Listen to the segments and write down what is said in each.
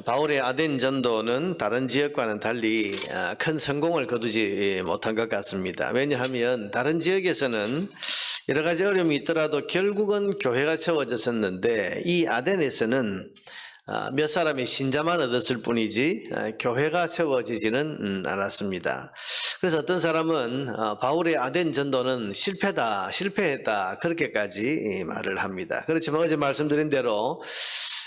바울의 아덴 전도는 다른 지역과는 달리 큰 성공을 거두지 못한 것 같습니다. 왜냐하면 다른 지역에서는 여러 가지 어려움이 있더라도 결국은 교회가 세워졌었는데 이 아덴에서는 몇 사람의 신자만 얻었을 뿐이지 교회가 세워지지는 않았습니다. 그래서 어떤 사람은 바울의 아덴 전도는 실패했다 그렇게까지 말을 합니다. 그렇지만 어제 말씀드린 대로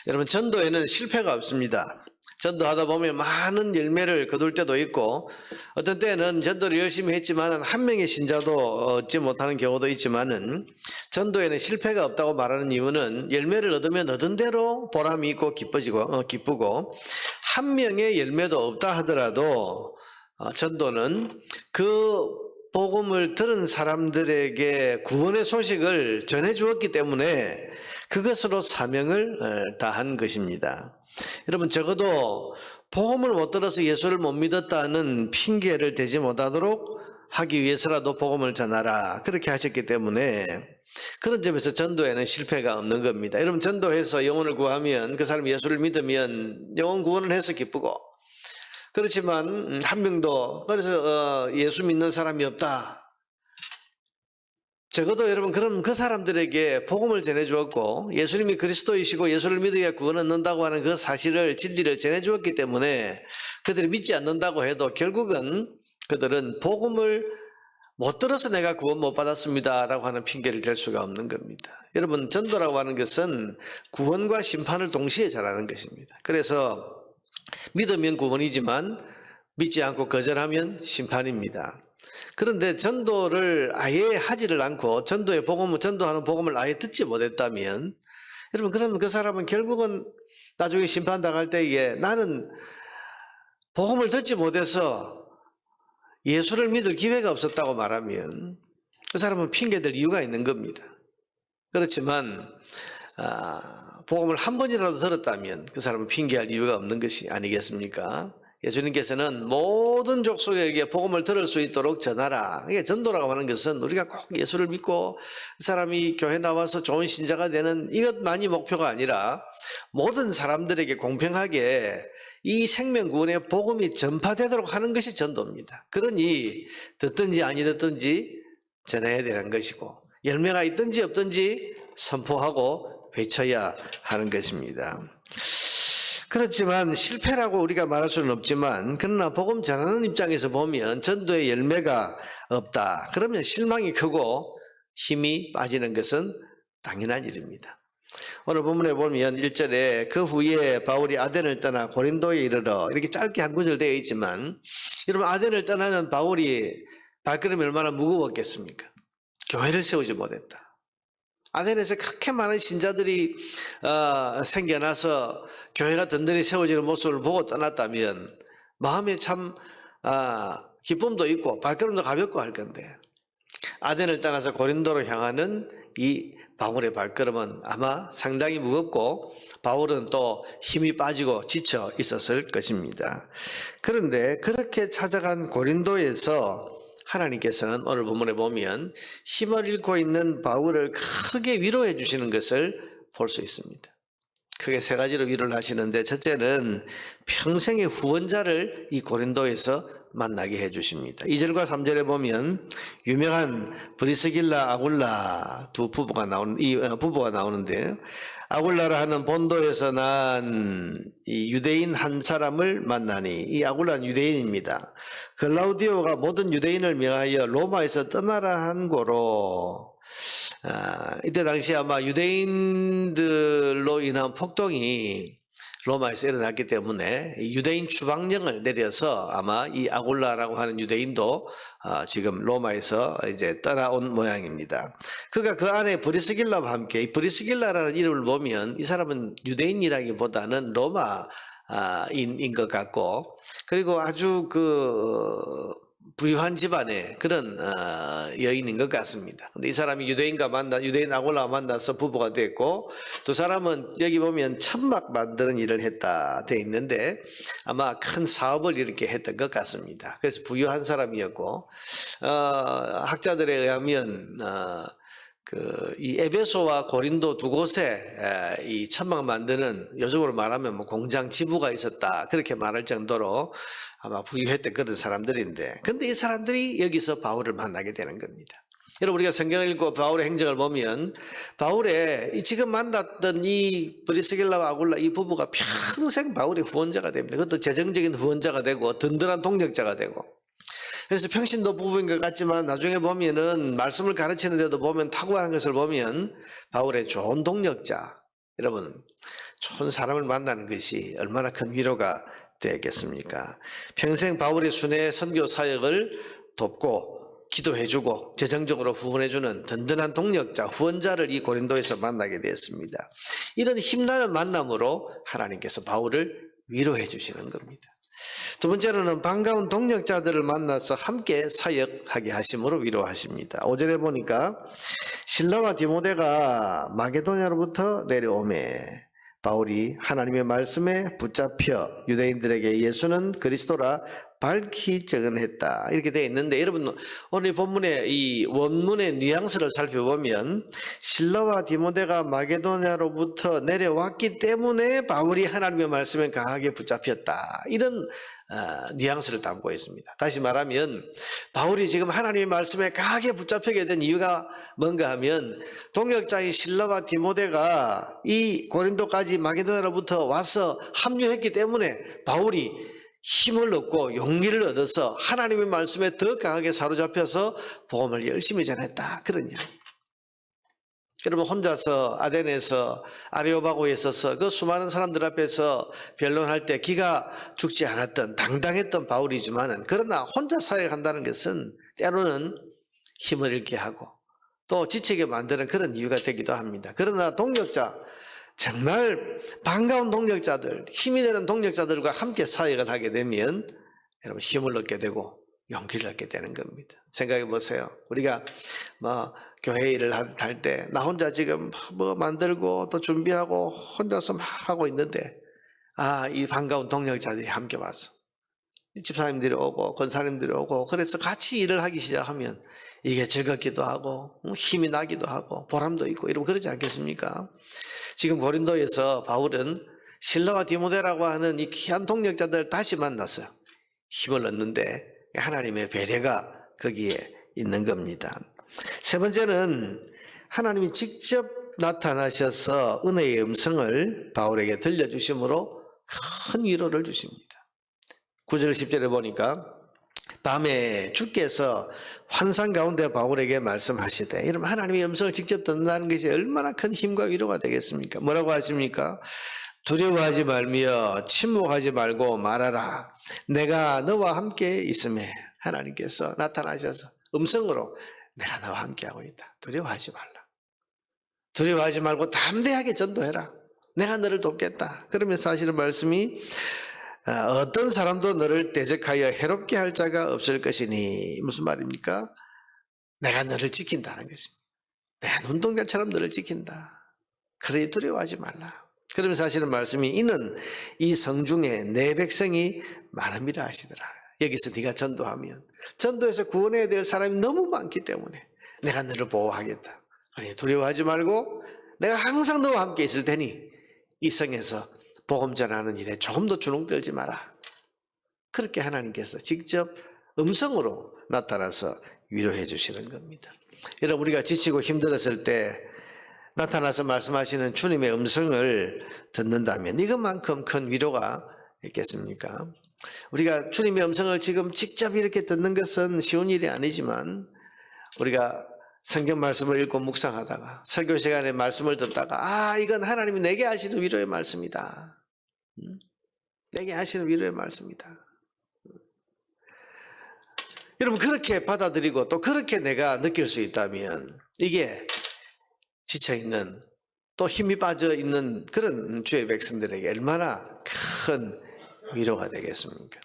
여러분, 전도에는 실패가 없습니다. 전도하다 보면 많은 열매를 거둘 때도 있고, 어떤 때는 전도를 열심히 했지만 한 명의 신자도 얻지 못하는 경우도 있지만은, 전도에는 실패가 없다고 말하는 이유는 열매를 얻으면 얻은 대로 보람이 있고 기쁘고, 한 명의 열매도 없다 하더라도 전도는 그 복음을 들은 사람들에게 구원의 소식을 전해 주었기 때문에 그것으로 사명을 다한 것입니다. 여러분, 적어도 복음을 못 들어서 예수를 못 믿었다는 핑계를 대지 못하도록 하기 위해서라도 복음을 전하라 그렇게 하셨기 때문에 그런 점에서 전도에는 실패가 없는 겁니다. 여러분, 전도해서 영혼을 구하면 그 사람이 예수를 믿으면 영혼 구원을 해서 기쁘고, 그렇지만 한 명도 그래서 예수 믿는 사람이 없다. 적어도 여러분, 그럼 그 사람들에게 복음을 전해주었고 예수님이 그리스도이시고 예수를 믿어야 구원 얻는다고 하는 그 사실을, 진리를 전해주었기 때문에 그들이 믿지 않는다고 해도 결국은 그들은 복음을 못 들어서 내가 구원 못 받았습니다 라고 하는 핑계를 댈 수가 없는 겁니다. 여러분, 전도라고 하는 것은 구원과 심판을 동시에 잘하는 것입니다. 그래서 믿으면 구원이지만 믿지 않고 거절하면 심판입니다. 그런데 전도를 아예 하지를 않고 전도하는 복음을 아예 듣지 못했다면, 여러분, 그러면 그 사람은 결국은 나중에 심판당할 때에 나는 복음을 듣지 못해서 예수를 믿을 기회가 없었다고 말하면 그 사람은 핑계댈 이유가 있는 겁니다. 그렇지만 복음을 한 번이라도 들었다면 그 사람은 핑계할 이유가 없는 것이 아니겠습니까? 예수님께서는 모든 족속에게 복음을 들을 수 있도록 전하라. 이게 전도라고 하는 것은 우리가 꼭 예수를 믿고 그 사람이 교회 나와서 좋은 신자가 되는 이것만이 목표가 아니라 모든 사람들에게 공평하게 이 생명구원의 복음이 전파되도록 하는 것이 전도입니다. 그러니 듣든지 아니 듣든지 전해야 되는 것이고, 열매가 있든지 없든지 선포하고 외쳐야 하는 것입니다. 그렇지만 실패라고 우리가 말할 수는 없지만, 그러나 복음 전하는 입장에서 보면 전도의 열매가 없다 그러면 실망이 크고 힘이 빠지는 것은 당연한 일입니다. 오늘 본문에 보면 1절에 그 후에 바울이 아덴을 떠나 고린도에 이르러, 이렇게 짧게 한 구절 되어 있지만, 여러분, 아덴을 떠나는 바울이 발걸음이 얼마나 무거웠겠습니까? 교회를 세우지 못했다. 아덴에서 그렇게 많은 신자들이 생겨나서 교회가 든든히 세워지는 모습을 보고 떠났다면 마음에 참 기쁨도 있고 발걸음도 가볍고 할 건데, 아덴을 떠나서 고린도로 향하는 이 바울의 발걸음은 아마 상당히 무겁고 바울은 또 힘이 빠지고 지쳐 있었을 것입니다. 그런데 그렇게 찾아간 고린도에서 하나님께서는 오늘 본문에 보면 힘을 잃고 있는 바울을 크게 위로해 주시는 것을 볼 수 있습니다. 크게 세 가지로 위로를 하시는데, 첫째는 평생의 후원자를 이 고린도에서 만나게 해주십니다. 2절과 3절에 보면 유명한 브리스길라 아굴라 두 부부가 나오는데, 아굴라라 하는 본도에서 난 이 유대인 한 사람을 만나니, 이 아굴라는 유대인입니다. 글라우디오가 모든 유대인을 명하여 로마에서 떠나라 한 고로, 이때 당시 아마 유대인들로 인한 폭동이 로마에서 일어났기 때문에 유대인 추방령을 내려서 아마 이 아굴라라고 하는 유대인도 지금 로마에서 이제 떠나온 모양입니다. 그가 그 안에 브리스길라와 함께, 이 브리스길라라는 이름을 보면 이 사람은 유대인이라기보다는 로마인 것 같고, 그리고 아주 부유한 집안의 그런 여인인 것 같습니다. 근데 이 사람이 유대인 아굴라와 만나서 부부가 됐고, 두 사람은 여기 보면 천막 만드는 일을 했다 돼 있는데 아마 큰 사업을 이렇게 했던 것 같습니다. 그래서 부유한 사람이었고, 학자들에 의하면 이 에베소와 고린도 두 곳에 이 천막 만드는, 요즘으로 말하면 뭐 공장 지부가 있었다, 그렇게 말할 정도로 아마 부유했던 그런 사람들인데, 근데 이 사람들이 여기서 바울을 만나게 되는 겁니다. 여러분, 우리가 성경을 읽고 바울의 행적을 보면 바울의 지금 만났던 이 브리스길라와 아굴라 이 부부가 평생 바울의 후원자가 됩니다. 그것도 재정적인 후원자가 되고 든든한 동력자가 되고, 그래서 평신도 부부인 것 같지만 나중에 보면은 말씀을 가르치는 데도 보면 탁월한 것을 보면 바울의 좋은 동력자, 여러분, 좋은 사람을 만나는 것이 얼마나 큰 위로가 되겠습니까? 평생 바울의 순회 선교 사역을 돕고 기도해주고 재정적으로 후원해주는 든든한 동력자, 후원자를 이 고린도에서 만나게 되었습니다. 이런 힘나는 만남으로 하나님께서 바울을 위로해 주시는 겁니다. 두 번째로는 반가운 동력자들을 만나서 함께 사역하게 하심으로 위로하십니다. 5절에 보니까 실라와 디모데가 마게도냐로부터 내려오매 바울이 하나님의 말씀에 붙잡혀 유대인들에게 예수는 그리스도라 밝히 증언했다, 이렇게 되어 있는데, 여러분 오늘 본문의 이 원문의 뉘앙스를 살펴보면 실라와 디모데가 마게도냐로부터 내려왔기 때문에 바울이 하나님의 말씀에 강하게 붙잡혔다, 이런 뉘앙스를 담고 있습니다. 다시 말하면 바울이 지금 하나님의 말씀에 강하게 붙잡히게 된 이유가 뭔가 하면 동역자인 실라와 디모데가 이 고린도까지 마게도냐로부터 와서 합류했기 때문에 바울이 힘을 얻고 용기를 얻어서 하나님의 말씀에 더 강하게 사로잡혀서 복음을 열심히 전했다, 그런 이야기. 여러분, 혼자서 아덴에서 아레오바고에 있어서 그 수많은 사람들 앞에서 변론할 때 기가 죽지 않았던 당당했던 바울이지만은, 그러나 혼자 사역한다는 것은 때로는 힘을 잃게 하고 또 지치게 만드는 그런 이유가 되기도 합니다. 그러나 동력자, 정말 반가운 동력자들, 힘이 되는 동력자들과 함께 사역을 하게 되면 여러분 힘을 얻게 되고 용기를 얻게 되는 겁니다. 생각해 보세요. 우리가 교회 일을 할 때 나 혼자 지금 뭐 만들고 또 준비하고 혼자서 막 하고 있는데, 이 반가운 동력자들이 함께 와서 집사님들이 오고 권사님들이 오고, 그래서 같이 일을 하기 시작하면 이게 즐겁기도 하고 힘이 나기도 하고 보람도 있고 이러면 그러지 않겠습니까? 지금 고린도에서 바울은 실라와 디모데라고 하는 이 귀한 동력자들을 다시 만났어요. 힘을 얻는데 하나님의 배려가 거기에 있는 겁니다. 세 번째는 하나님이 직접 나타나셔서 은혜의 음성을 바울에게 들려주심으로 큰 위로를 주십니다. 9절 10절에 보니까 밤에 주께서 환상 가운데 바울에게 말씀하시되, 이러면 하나님의 음성을 직접 듣는다는 것이 얼마나 큰 힘과 위로가 되겠습니까? 뭐라고 하십니까? 두려워하지 말며 침묵하지 말고 말하라. 내가 너와 함께 있음에, 하나님께서 나타나셔서 음성으로 내가 너와 함께하고 있다. 두려워하지 말라. 두려워하지 말고 담대하게 전도해라. 내가 너를 돕겠다. 그러면서 하시는 말씀이 어떤 사람도 너를 대적하여 해롭게 할 자가 없을 것이니, 무슨 말입니까? 내가 너를 지킨다는 것입니다. 내가 눈동자처럼 너를 지킨다. 그러니 두려워하지 말라. 그러면서 하시는 말씀이 이는 이 성중에 내 백성이 많음이라 하시더라. 여기서 네가 전도하면 전도에서 구원해야 될 사람이 너무 많기 때문에 내가 너를 보호하겠다. 그러니 두려워하지 말고 내가 항상 너와 함께 있을 테니 이 성에서 복음 전하는 일에 조금 더 주눅들지 마라. 그렇게 하나님께서 직접 음성으로 나타나서 위로해 주시는 겁니다. 여러분, 우리가 지치고 힘들었을 때 나타나서 말씀하시는 주님의 음성을 듣는다면 이것만큼 큰 위로가 있겠습니까? 우리가 주님의 음성을 지금 직접 이렇게 듣는 것은 쉬운 일이 아니지만, 우리가 성경 말씀을 읽고 묵상하다가 설교 시간에 말씀을 듣다가 이건 하나님이 내게 하시는 위로의 말씀이다. 내게 하시는 위로의 말씀이다. 여러분, 그렇게 받아들이고 또 그렇게 내가 느낄 수 있다면 이게 지쳐있는, 또 힘이 빠져있는 그런 주의 백성들에게 얼마나 큰 위로가 되겠습니까?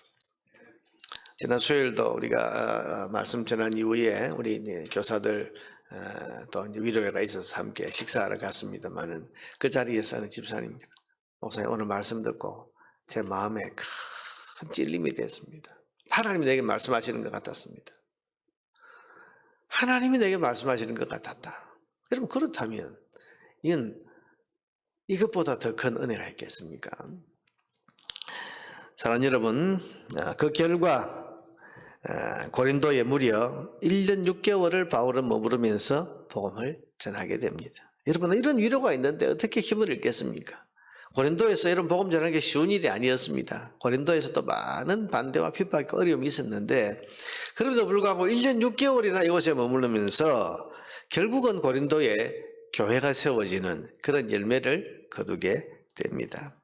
지난 수요일도 우리가 말씀 전한 이후에 우리 교사들 또 이제 위로회가 있어서 함께 식사하러 갔습니다만은, 그 자리에서는 집사님, 목사님 오늘 말씀 듣고 제 마음에 큰 찔림이 됐습니다. 하나님이 내게 말씀하시는 것 같았습니다. 하나님이 내게 말씀하시는 것 같았다. 여러분 그렇다면 이것보다 더 큰 은혜가 있겠습니까? 사랑하는 여러분, 그 결과 고린도에 무려 1년 6개월을 바울은 머무르면서 복음을 전하게 됩니다. 여러분 이런 위로가 있는데 어떻게 힘을 잃겠습니까? 고린도에서 이런 복음 전하는 게 쉬운 일이 아니었습니다. 고린도에서도 많은 반대와 핍박, 어려움이 있었는데 그럼에도 불구하고 1년 6개월이나 이곳에 머무르면서 결국은 고린도에 교회가 세워지는 그런 열매를 거두게 됩니다.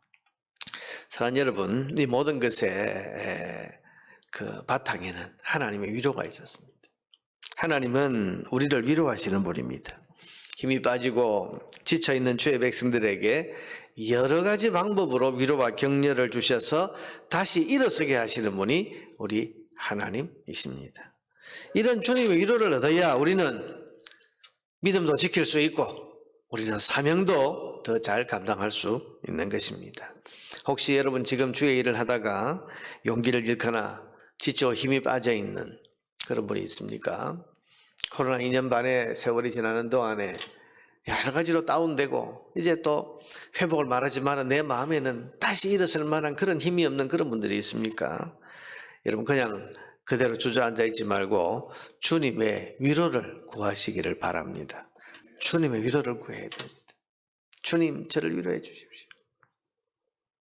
사랑하는 여러분, 이 모든 것의 그 바탕에는 하나님의 위로가 있었습니다. 하나님은 우리를 위로하시는 분입니다. 힘이 빠지고 지쳐있는 주의 백성들에게 여러 가지 방법으로 위로와 격려를 주셔서 다시 일어서게 하시는 분이 우리 하나님이십니다. 이런 주님의 위로를 얻어야 우리는 믿음도 지킬 수 있고 우리는 사명도 더 잘 감당할 수 있는 것입니다. 혹시 여러분 지금 주의 일을 하다가 용기를 잃거나 지쳐 힘이 빠져 있는 그런 분이 있습니까? 코로나 2년 반의 세월이 지나는 동안에 여러 가지로 다운되고 이제 또 회복을 말하지만 내 마음에는 다시 일어설 만한 그런 힘이 없는 그런 분들이 있습니까? 여러분 그냥 그대로 주저앉아 있지 말고 주님의 위로를 구하시기를 바랍니다. 주님의 위로를 구해야 됩니다. 주님 저를 위로해 주십시오.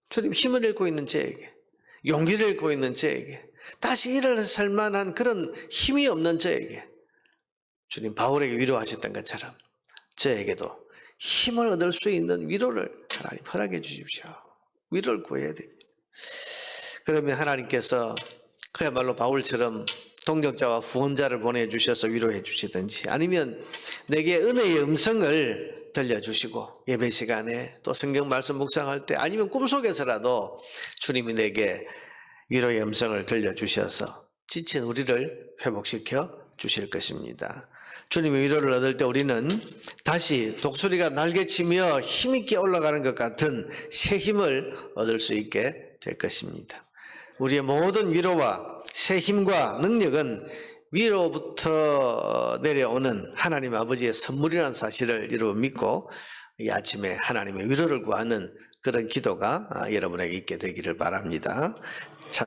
주님 힘을 잃고 있는 저에게, 용기를 잃고 있는 저에게, 다시 일어설 만한 그런 힘이 없는 저에게 주님 바울에게 위로하셨던 것처럼 저에게도 힘을 얻을 수 있는 위로를 하나님 허락해 주십시오. 위로를 구해야 됩니다. 그러면 하나님께서 그야말로 바울처럼 동역자와 후원자를 보내주셔서 위로해 주시든지 아니면 내게 은혜의 음성을 들려주시고 예배 시간에 또 성경 말씀 묵상할 때 아니면 꿈속에서라도 주님이 내게 위로의 음성을 들려주셔서 지친 우리를 회복시켜 주실 것입니다. 주님의 위로를 얻을 때 우리는 다시 독수리가 날개치며 힘있게 올라가는 것 같은 새 힘을 얻을 수 있게 될 것입니다. 우리의 모든 위로와 새 힘과 능력은 위로부터 내려오는 하나님 아버지의 선물이라는 사실을 여러분 믿고 이 아침에 하나님의 위로를 구하는 그런 기도가 여러분에게 있게 되기를 바랍니다.